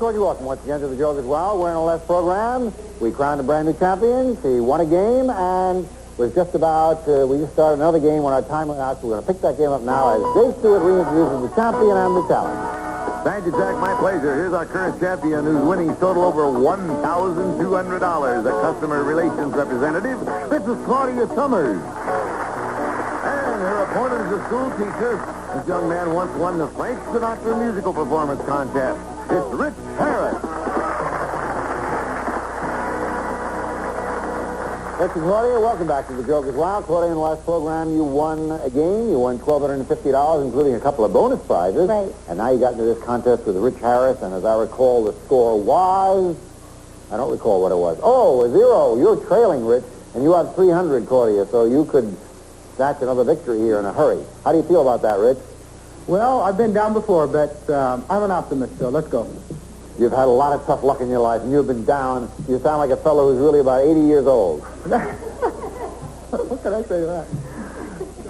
cordial welcome once again to the Joker's Wow. We're in a last program. We crowned a brand new champion. She won a game and was just about, we just started another game when our time went out, so we're going to pick that game up now as Dave Stewart reintroduces the champion and the challenge. Thank you, Jack. My pleasure. Here's our current champion whose winnings total over $1,200. A customer relations representative. This is Claudia Summers. And her opponent is a school teacher. This young man once won the Frank Sinatra musical performance contest. It's Rich Harris. Mr. Claudia, welcome back to the Joker's Wow. Claudia, in the last program, you won a game. You won $1,250, including a couple of bonus prizes. Right. And now you got into this contest with Rich Harris, and as I recall, the score was... I don't recall what it was. Oh, a 0. You're trailing, Rich, and you have 300, Claudia, so you could snatch another victory here in a hurry. How do you feel about that, Rich? Well, I've been down before, but I'm an optimist, so let's go. You've had a lot of tough luck in your life, and you've been down. You sound like a fellow who's really about 80 years old. What can I say to that?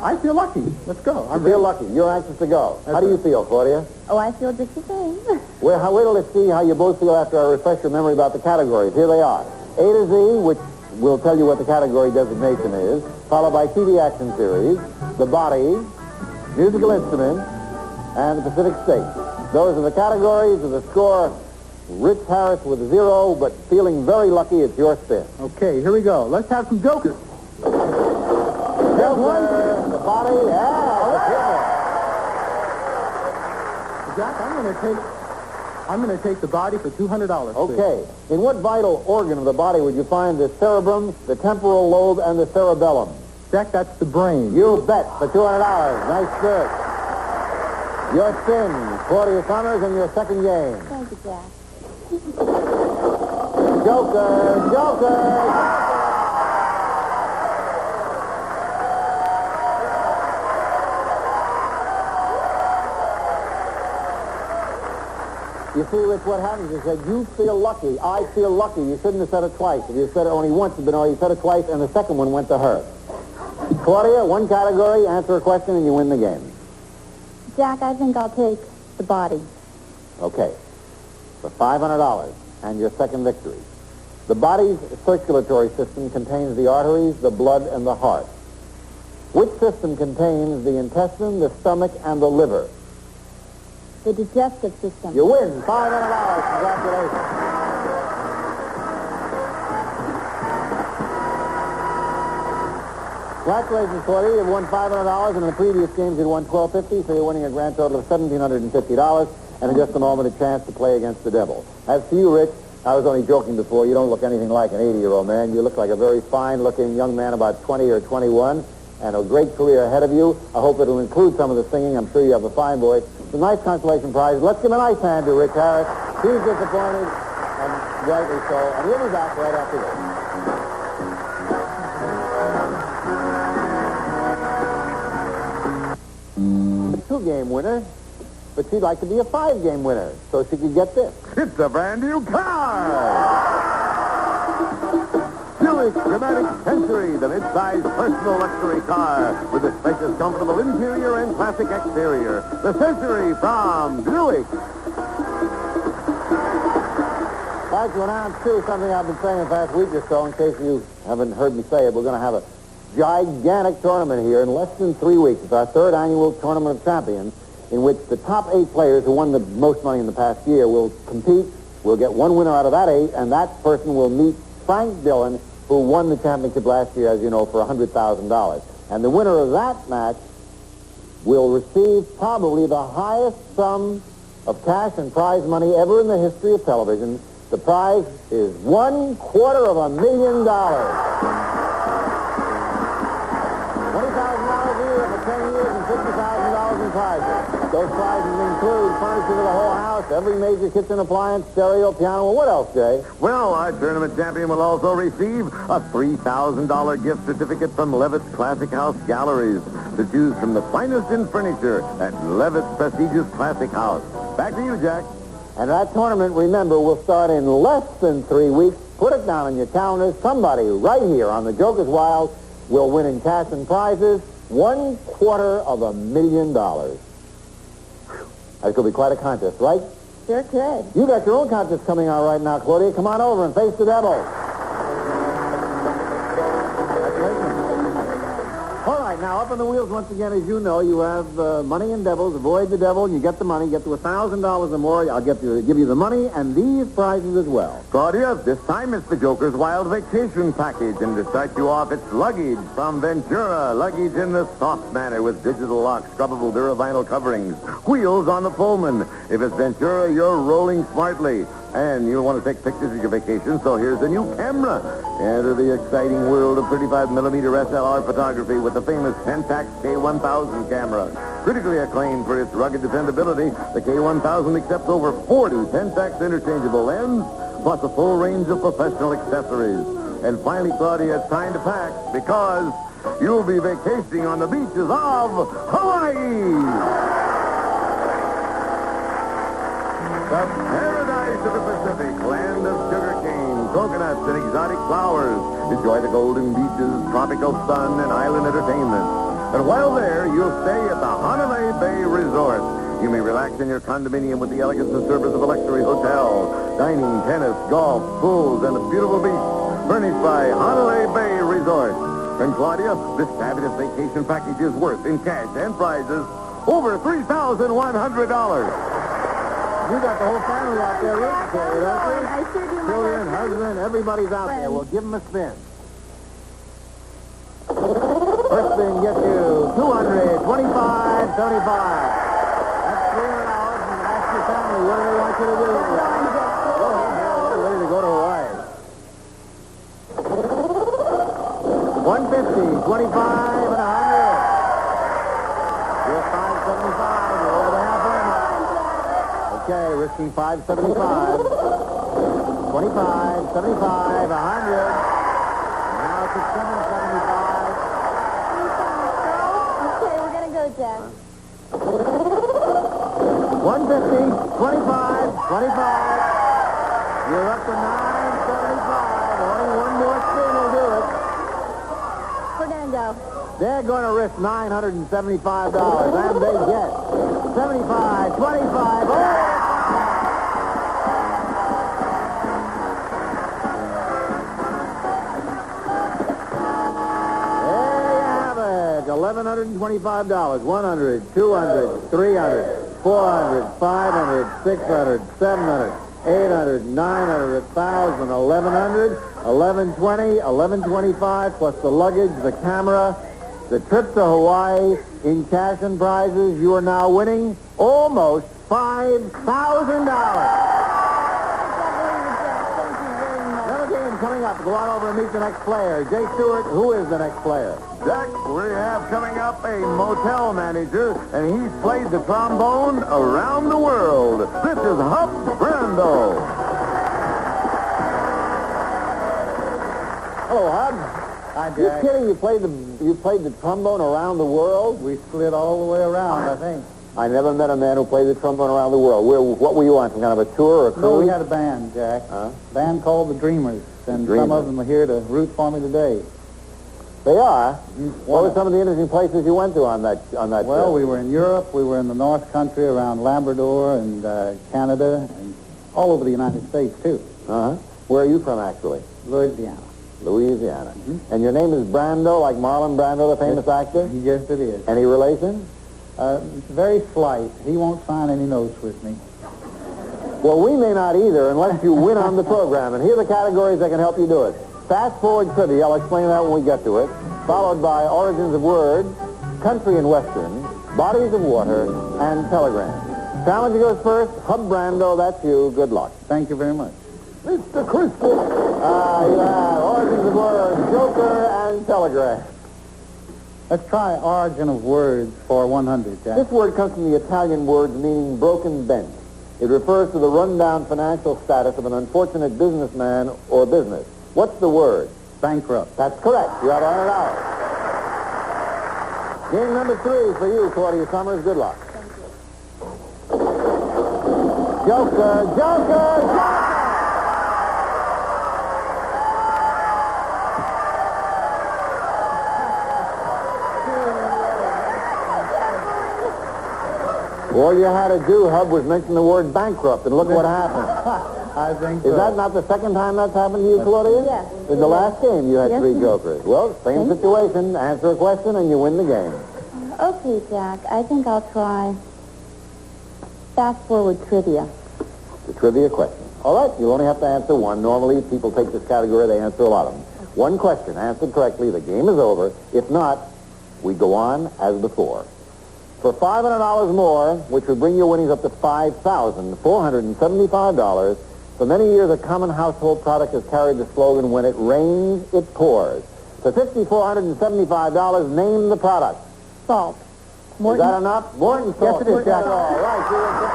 I feel lucky. Let's go. I feel lucky. You're anxious to go. How do you feel, Claudia? Oh, I feel just the same. Wait till let's see how you both feel after I refresh your memory about the categories. Here they are. A to Z, which will tell you what the category designation is, followed by TV action series, the body, musical instrument, and the Pacific State. Those are the categories of the score. Rich Harris with 0, but feeling very lucky. It's your spin. Okay, here we go. Let's have some jokers. Joker, the body, and Jack, I'm going to take the body for $200. okay. In what vital organ of the body would you find the cerebrum, the temporal lobe, and the cerebellum? Jack, that's the brain. You bet, for $200. Nice spirit. Your spin, Claudia Summers, in your second game. Thank you, Jack. Joker. You see, Rich, what happens is that you feel lucky. I feel lucky. You shouldn't have said it twice. If you said it only once, you said it twice, and the second one went to her. Claudia, one category, answer a question, and you win the game. Jack, I think I'll take the body. Okay. For $500 and your second victory. The body's circulatory system contains the arteries, the blood, and the heart. Which system contains the intestine, the stomach, and the liver? The digestive system. You win $500. Congratulations. Congratulations, Claudia. You've won $500, and in the previous games you'd won $1,250, so you're winning a grand total of $1,750, and in just a moment a chance to play against the devil. As for you, Rich, I was only joking before. You don't look anything like an 80-year-old man. You look like a very fine-looking young man, about 20 or 21, and a great career ahead of you. I hope it'll include some of the singing. I'm sure you have a fine voice. It's a nice consolation prize. Let's give a nice hand to Rich Harris. He's disappointed, and rightly so. And we'll be back right after this. A 2-game winner, but she'd like to be a 5-game winner, so she could get this. It's a brand new car. Buick Dramatic Century, the mid-size personal luxury car with a spacious, comfortable interior and classic exterior. The Century from Buick. I'd like to announce, too, something I've been saying the past week or so, in case you haven't heard me say it. We're going to have a gigantic tournament here in less than 3 weeks. It's our 3rd annual Tournament of Champions, in which the top 8 players who won the most money in the past year will compete. We'll get one winner out of that 8, and that person will meet Frank Dillon, who won the championship last year, as you know, for $100,000. And the winner of that match will receive probably the highest sum of cash and prize money ever in the history of television. The prize is $250,000. $20,000 a year for 10 years and $50,000 in prizes. Those prizes include furniture for the whole house, every major kitchen appliance, stereo, piano, and what else, Jay? Well, our tournament champion will also receive a $3,000 gift certificate from Levitt's Classic House Galleries to choose from the finest in furniture at Levitt's prestigious Classic House. Back to you, Jack. And that tournament, remember, will start in less than 3 weeks. Put it down on your calendars. Somebody right here on the Joker's Wild will win in cash and prizes $250,000. That's going to be quite a contest, right? Sure could. You got your own contest coming on right now, Claudia. Come on over and face the devil. All right, now, up on the wheels once again, as you know, you have money and devils. Avoid the devil, and you get the money. Get to $1,000 or more. I'll give you the money and these prizes as well. Claudia, this time it's the Joker's Wild Vacation Package, and to start you off, it's luggage from Ventura. Luggage in the soft manner with digital locks, scrubbable Duravinyl coverings, wheels on the Pullman. If it's Ventura, you're rolling smartly. And you want to take pictures of your vacation, so here's a new camera. Enter the exciting world of 35mm SLR photography with the famous Pentax K1000 camera. Critically acclaimed for its rugged dependability, the K1000 accepts over 40 Pentax interchangeable lens, plus a full range of professional accessories. And finally, Claudia, it's time to pack, because you'll be vacationing on the beaches of Hawaii! The paradise of the Pacific, land of sugarcane, coconuts, and exotic flowers. Enjoy the golden beaches, tropical sun, and island entertainment. And while there, you'll stay at the Honolulu Bay Resort. You may relax in your condominium with the elegance and service of a luxury hotel. Dining, tennis, golf, pools, and a beautiful beach. Furnished by Honolulu Bay Resort. And Claudia, this fabulous vacation package is worth, in cash and prizes, over $3,100. You got the whole family out there rooting for you, don't you? I sure do. Children, husband, everybody's out there. Well, give them a spin. First spin gets you $225.75. That's $300, and ask your family, what do they want you to do? We're ready to go to Hawaii. 150, 25, and 100. You're 575. You're over the halfway mark. Okay, risking 575. 25, 75, 100. Now it's at 775. Okay, we're going to go, Jack. 150, 25, 25. You're up to 975. Only one more spin will do it. We're going to go. They're going to risk $975, and they get 75, 25. Oh! $1,125. 100, 200, 300, 400, 500, 600, 700, 800, 900, 1,000, 1,100, 1,120, 1,125, plus the luggage, the camera, the trip to Hawaii in cash and prizes. You are now winning almost $5,000. Another game coming up. Go on over and meet the next player. Jay Stewart, who is the next player? Jack, we have coming up a motel manager, and he's played the trombone around the world. This is Hub Brando. Hello, Hub. Hi, You Jack. kidding? You played the trombone around the world? We slid all the way around, I think. I never met a man who played the trombone around the world. What were you on? Some kind of a tour or a cruise? No, we had a band, Jack. Huh? Band called the Dreamers, and Dreamers. some of them are here to root for me today. They are. What were some of the interesting places you went to on that Well, trip? we were in Europe, we were in the North Country around Labrador and Canada, and all over the United States, too. Uh-huh. Where are you from, actually? Louisiana. Louisiana. And your name is Brando, like Marlon Brando, the famous actor? Yes, it is. Any relation? It's very slight. He won't sign any notes with me. Well, we may not either unless you win on the program. And here are the categories that can help you do it. Fast forward trivia, I'll explain that when we get to it. Followed by origins of words, country and western, bodies of water, and telegrams. Challenger goes first. Hub Brando, that's you. Good luck. Thank you very much. Mr. Crystal. You have origins of words, joker, and telegram. Let's try origin of words for 100, Jack. This word comes from the Italian word meaning broken bent. It refers to the rundown financial status of an unfortunate businessman or business. What's the word? Bankrupt. That's correct. You have $100. Game number 3 for you, Claudia Summers. Good luck. Thank you. Joker, Joker, Joker! All you had to do, Hub, was mention the word bankrupt, and look what happened. I think so. Is that not the second time that's happened to you, Claudia? Yes. In the last game, you had Yes, three sir. jokers. Well, same situation. Answer a question, and you win the game. Okay, Jack, I think I'll try fast-forward trivia. The trivia question. All right, you only have to answer one. Normally, if people take this category, they answer a lot of them. One question, answered correctly, the game is over. If not, we go on as before. For $500 more, which would bring your winnings up to $5,475, for many years, a common household product has carried the slogan, when it rains, it pours. For $5,475, name the product. Salt. Is that enough? Morton salt. Yes, it is, Jack. All right, you win $5,475.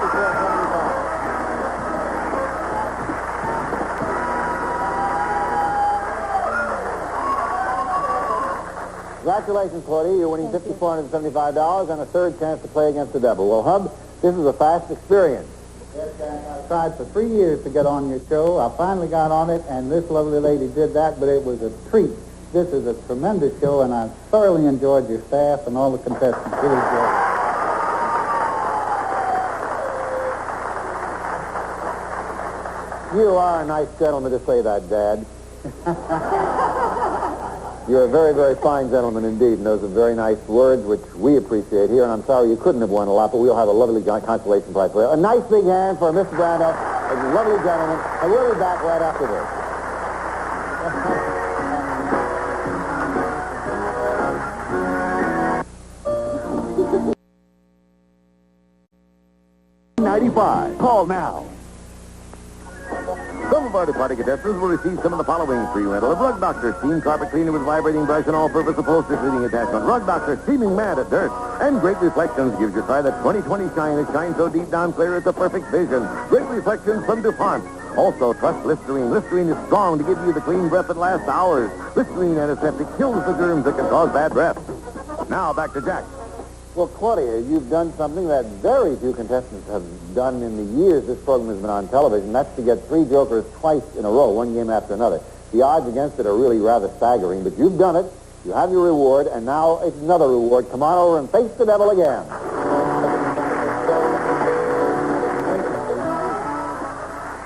Congratulations, Claudia. You're winning $5,475 and a third chance to play against the devil. Well, Hub, this is a fast experience. Yes, Jack, I tried for 3 years to get on your show. I finally got on it, and this lovely lady did that, but it was a treat. This is a tremendous show, and I thoroughly enjoyed your staff and all the contestants. Really enjoyed it. You are a nice gentleman to say that, Dad. You're a very, very fine gentleman indeed, and those are very nice words, which we appreciate here, and I'm sorry you couldn't have won a lot, but we'll have a lovely consolation prize for you. A nice big hand for Mr. Brando, a lovely gentleman, and we'll be back right after this. 95. Call now. Some of our departing contestants will receive some of the following: free rental of Rug Doctor steam carpet cleaner with vibrating brush and all-purpose upholstery cleaning attachment. Rug Doctor steaming mad at dirt. And Great Reflections gives you try that 20/20 shine. It shines so deep down clear it's a perfect vision. Great Reflections from DuPont. Also, trust Listerine. Listerine is strong to give you the clean breath that lasts hours. Listerine antiseptic kills the germs that can cause bad breath. Now, back to Jack. Well, Claudia, you've done something that very few contestants have done in the years this program has been on television. That's to get three jokers twice in a row, one game after another. The odds against it are really rather staggering, but you've done it. You have your reward, and now it's another reward. Come on over and face the devil again.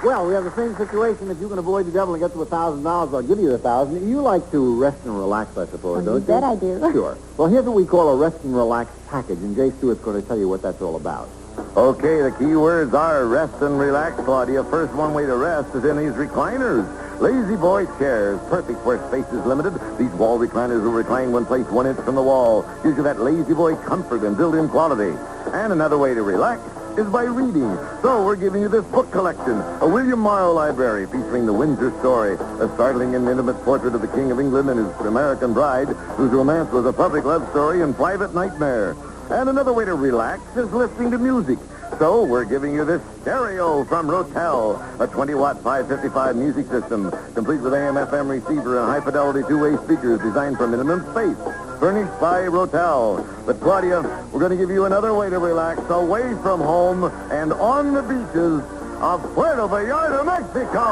Well, we have the same situation. If you can avoid the devil and get to $1,000, I'll give you the $1,000. You like to rest and relax, I suppose, don't you? Bet I do. Sure. Well, here's what we call a rest and relax package, and Jay Stewart's going to tell you what that's all about. Okay, the key words are rest and relax, Claudia. First, one way to rest is in these recliners. Lazy Boy chairs, perfect where space is limited. These wall recliners will recline when placed 1 inch from the wall. Gives you that Lazy Boy comfort and built-in quality. And another way to relax is by reading. So we're giving you this book collection, a William Morrow library featuring the Windsor Story, a startling and intimate portrait of the King of England and his American bride, whose romance was a public love story and private nightmare. And another way to relax is listening to music. So we're giving you this stereo from Rotel, a 20-watt 555 music system, complete with AM/FM receiver and high-fidelity two-way speakers designed for minimum space. Furnished by Rotel. But Claudia, we're going to give you another way to relax away from home and on the beaches of Puerto Vallarta, Mexico.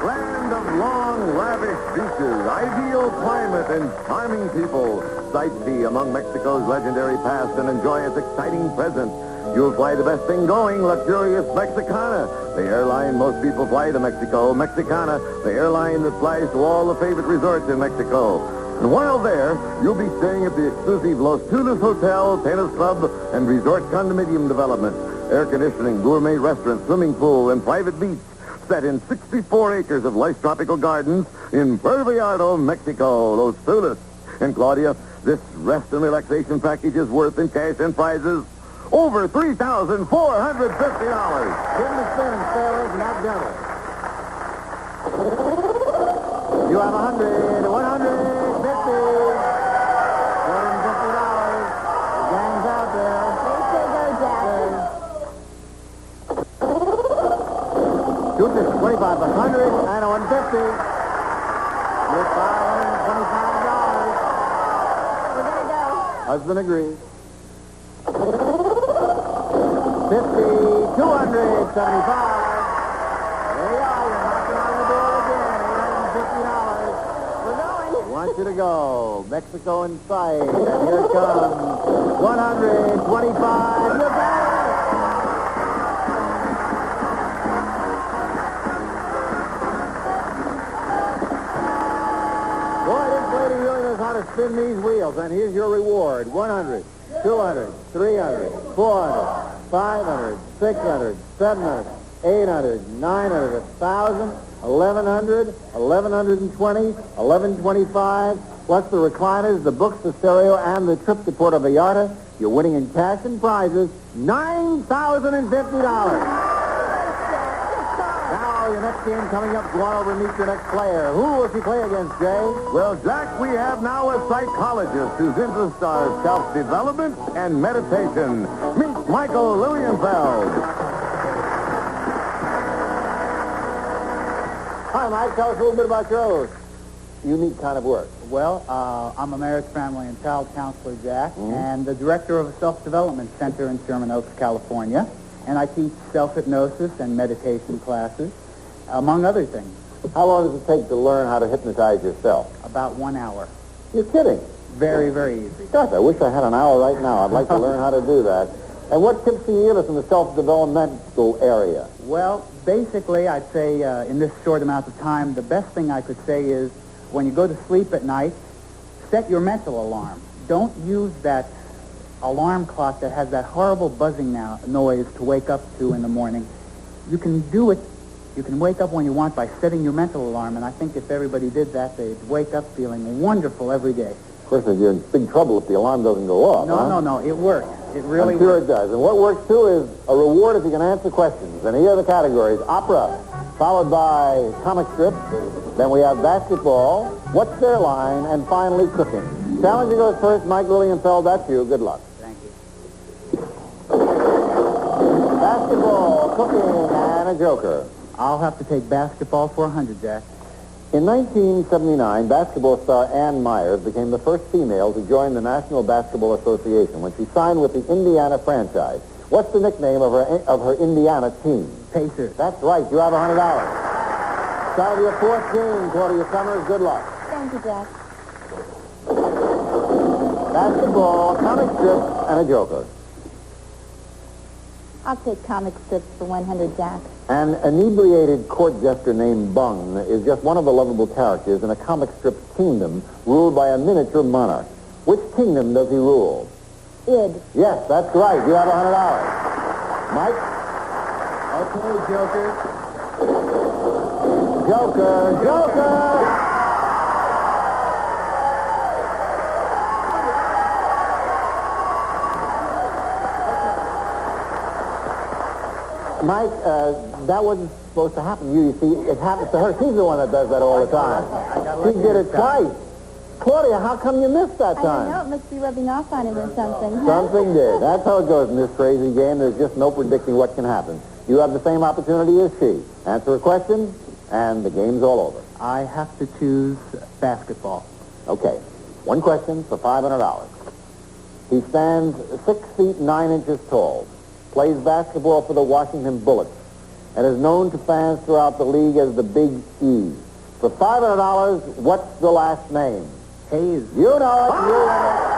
Land of long, lavish beaches, ideal climate, and charming people. Sightsee among Mexico's legendary past and enjoy its exciting present. You'll fly the best thing going, luxurious Mexicana, the airline most people fly to Mexico. Mexicana, the airline that flies to all the favorite resorts in Mexico. And while there, you'll be staying at the exclusive Los Tunas Hotel, Tennis Club, and Resort Condominium Development. Air conditioning, gourmet restaurant, swimming pool, and private beach set in 64 acres of lush tropical gardens in Puerto Vallarta, Mexico. Los Tunas. And Claudia, this rest and relaxation package is worth in cash and prizes over $3,450. Give them a spin, sailors, and that devil. You have 100, 150, $250. The gang's out there. Way to go, Jack. Shoot this 25, 100, and a 150. With $525. We're going to go. Husband agrees. 50, 275. There you are. You're knocking on the door again. $850. We're going. wants you to go. Mexico in sight. And here it comes. 125. You got it! Boy, this lady really knows how to spin these wheels. And here's your reward. 100, 200, 300, 400, 500, 600, 700, 800, 900, 1,000, 1,100, 1,120, 1,125, plus the recliners, the books, the stereo, and the trip to Puerto Vallarta. You're winning in cash and prizes $9,050. Now, your next game coming up. Go on over and meet your next player. Who will she play against, Jay? Well, Jack, we have now a psychologist whose interests are self-development and meditation. Meet Michael Lilienfeld. Hi, Mike. Tell us a little bit about your unique kind of work. Well, I'm a marriage, family, and child counselor, Jack, and the director of a self-development center in Sherman Oaks, California. And I teach self-hypnosis and meditation classes, among other things. How long does it take to learn how to hypnotize yourself? About 1 hour. You're kidding. Very, very easy. Gosh, I wish I had an hour right now. I'd like to learn how to do that. And what tips can you give us in the self-developmental area? Well, basically, I'd say in this short amount of time, the best thing I could say is when you go to sleep at night, set your mental alarm. Don't use that alarm clock that has that horrible buzzing noise to wake up to in the morning. You can do it. You can wake up when you want by setting your mental alarm, and I think if everybody did that, they'd wake up feeling wonderful every day. Of course, you're in big trouble if the alarm doesn't go off. No, it works. It really I'm sure works. it does. And what works, too, is a reward if you can answer questions. And here are the categories. Opera, followed by comic strips. Then we have basketball, what's their line, and finally cooking. Challenger goes first. Mike Lilienfeld, that's you. Good luck. Thank you. Basketball, cooking, and a joker. I'll have to take basketball for 100, Jack. In 1979, basketball star Ann Myers became the first female to join the National Basketball Association when she signed with the Indiana franchise. What's the nickname of her Indiana team? Pacers. That's right. You have $100. Start of your fourth game, Claudia Summers. Good luck. Thank you, Jack. Basketball, comic strips, and a joker. I'll take comic strips for 100, Jack. An inebriated court jester named Bung is just one of the lovable characters in a comic strip kingdom ruled by a miniature monarch. Which kingdom does he rule? Id. Yes, that's right. You have $100. Mike? Okay, Joker. Joker! Mike, that wasn't supposed to happen to you. You see, it happens to her. She's the one that does that all the time. She did it twice. Claudia, how come you missed that I time? don't know. It must be rubbing off on him or something. Huh? Something did. That's how it goes in this crazy game. There's just no predicting what can happen. You have the same opportunity as she. Answer a question, and the game's all over. I have to choose basketball. Okay. One question for $500. He stands 6 feet 9 inches tall, plays basketball for the Washington Bullets, and is known to fans throughout the league as the Big E. For $500, what's the last name? Hayes. You know it. You know it.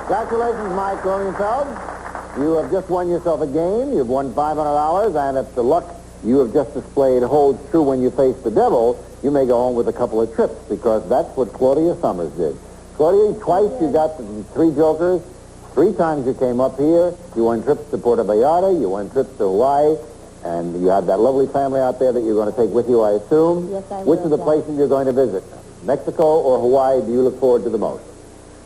Congratulations, Mike Lilienfeld. You have just won yourself a game. You've won $500, and if the luck you have just displayed holds true when you face the devil, you may go home with a couple of trips, because that's what Claudia Summers did. Claudia, twice you got 3 jokers. 3 times you came up here. You won trips to Puerto Vallarta. You won trips to Hawaii. And you have that lovely family out there that you're going to take with you, I assume. Yes, I will. Which of the places you're going to visit? Mexico or Hawaii do you look forward to the most?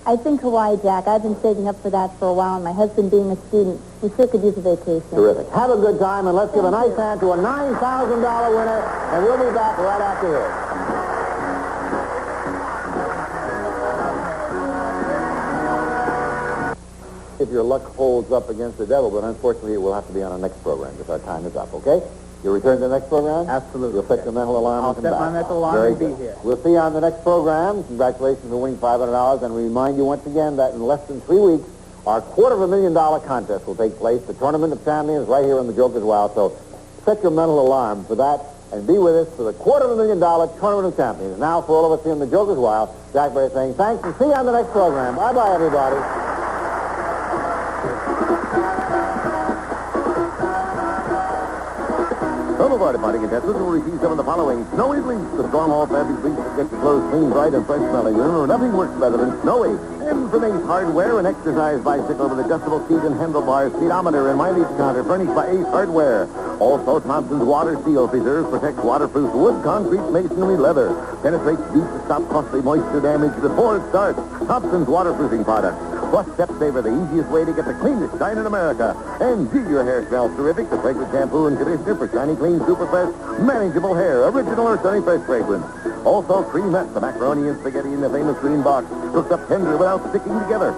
I think Hawaii, Jack. I've been saving up for that for a while, and my husband being a student, we sure could use a vacation. Terrific. Have a good time, and let's give a nice hand to a $9,000 winner, and we'll be back right after this. If your luck holds up against the devil, but unfortunately it will have to be on our next program because our time is up, okay? You return to the next program? Absolutely. You'll set your mental alarm I'll and come set back. my mental alarm Very and be good. here. We'll see you on the next program. Congratulations for winning $500, and we remind you once again that in less than 3 weeks, our $250,000 contest will take place, the Tournament of Champions, right here in the Joker's Wild. So set your mental alarm for that and be with us for the $250,000 Tournament of Champions. Now, for all of us here in the Joker's Wild, Jack Barry saying thanks and see you on the next program. Bye-bye, everybody. Some of our departing contestants will receive some of the following: Snowy Bleach, the Stormhall fabric bleach that gets your clothes clean, bright, and fresh smelling. Remember, nothing works better than Snowy. And from Ace Hardware, an exercise bicycle with adjustable seat and handlebar, speedometer, and mileage counter, furnished by Ace Hardware. Also, Thompson's Water Seal Preserve protects waterproof wood, concrete, masonry, leather. Penetrates deep to stop costly moisture damage before it starts. Thompson's waterproofing products. Plus, Step Saver, the easiest way to get the cleanest shine in America. And do your hair smells terrific, the fragrant shampoo and conditioner for shiny, clean, super fresh, manageable hair. Original or Sunny Fresh fragrance. Also, Creamette, the macaroni and spaghetti in the famous green box. Cooks up tender without sticking together.